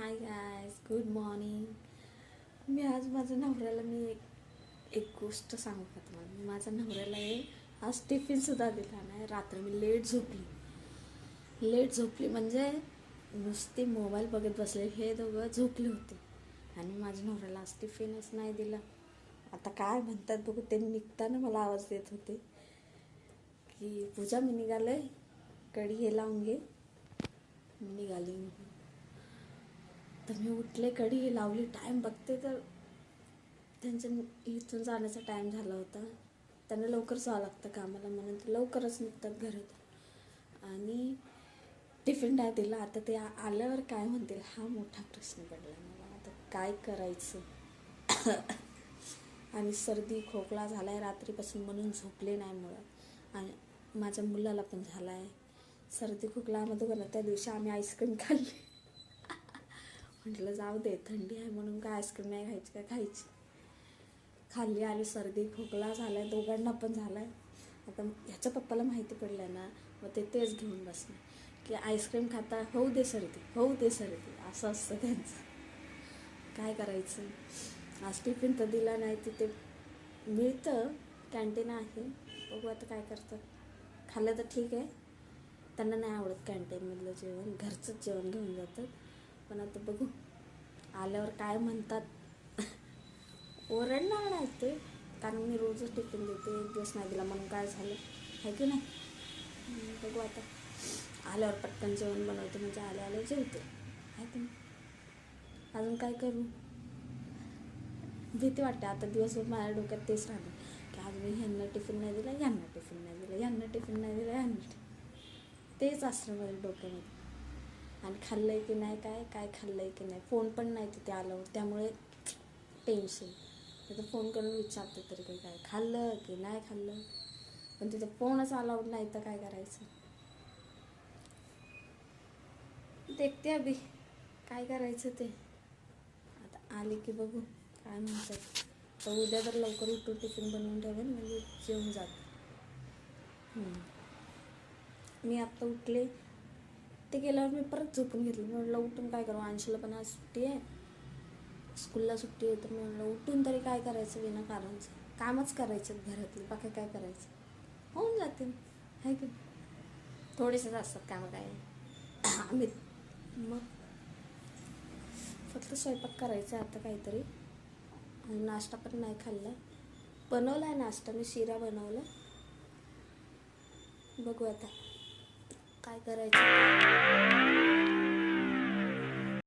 हाय guys, good morning. मी आज माझ्या नवऱ्याला एक गोष्ट सांगू का तुम्हाला. माझ्या नवऱ्याला आज टिफिनसुद्धा दिला नाही. रात्री मी लेट झोपली म्हणजे नुसती मोबाईल बघत बसले. हे दोघं झोपले होते आणि माझ्या नवऱ्याला आज टिफिनच नाही दिला. आता काय म्हणतात बघू. ते निघताना मला आवाज देत होते की पूजा मी निघाले, कढी हे लावून घे. मी निघाली. तर मी उठले, कढी हे लावली. टाईम बघते तर त्यांच्या इथून जाण्याचा टाईम झाला होता. त्यांना लवकर जावं लागतं कामाला म्हणून ते लवकरच निघतात घरात आणि टिफिन नाही दिला. आता ते आल्यावर काय म्हणतील हा मोठा प्रश्न पडला मला. आता काय करायचं. आणि सर्दी खोकला झाला आहे रात्रीपासून म्हणून झोपले नाही मुळात. आणि माझ्या मुलाला पण झाला आहे सर्दी खोकला. आम्हाला त्या दिवशी आम्ही आईस्क्रीम खाल्ली. म्हटलं जाऊ दे, थंडी आहे म्हणून काय आईस्क्रीम नाही खायची काय खायची. खाल्ली आणि सर्दी खोकला झाला आहे, दोघांना पण झाला आहे. आता ह्याच्या पप्पाला माहिती पडलं ना, मग ते तेच घेऊन बसले की आईस्क्रीम खाता होऊ दे सर्दी असं असतं त्यांचं. काय करायचं. आज टिफिन तर दिला नाही. तिथे मिळतं, कॅन्टीन आहे. बघू आता काय करतात. खाल्लं तर ठीक आहे. त्यांना नाही आवडत कॅन्टीनमधलं जेवण, घरचंच जेवण घेऊन जातात. पण आता बघू आल्यावर काय म्हणतात. ओरडणार नाही ते, कारण मी रोजच टिफिन देते. एक दिवस नाही दिला म्हणून काय झालं आहे की नाही. बघू आता आल्यावर पटकन जेवण बनवते म्हणजे आल्या जेवते आहे की नाही. अजून काय करू. भीती वाटते आता. दिवसभर माझ्या डोक्यात तेच राहतं की आज मी ह्यांना टिफिन नाही दिला, ह्यांना टिफिन नाही दिला. तेच असतं माझ्या डोक्यामध्ये. आणि खाल्लं आहे की नाही, काय खाल्लं आहे की नाही. फोन पण नाही तिथे आल्यावर, त्यामुळे टेन्शन. तिथं फोन करून विचारते तरी काय खाल्लं की नाही खाल्लं. पण तिथं फोनच अलाउड नाही तर काय करायचं. देखते अभि काय करायचं ते. आता आले की बघू काय म्हणतात. तर उद्या तर लवकर उठून टिफिन बनवून ठेवेन म्हणजे जेवून जात. मी आत्ता उठले, ते गेल्यावर मी परत झोपून घेतलं. मी म्हटलं उठून काय करू, अंशूला पण आज सुट्टी आहे, स्कूलला सुट्टी आहे. तर मी म्हटलं उठून तरी काय करायचं विनाकारणचं. कामच करायचं घरातली, बाकी काय करायचं. होऊन जाते आहे की. थोडेसेच असतात कामं काय आम्ही. मग फक्त स्वयंपाक करायचा आता काहीतरी. आणि नाश्ता पण नाही खाल्ला. बनवला आहे नाश्ता, मी शिरा बनवला. बघू आता काय करायचं.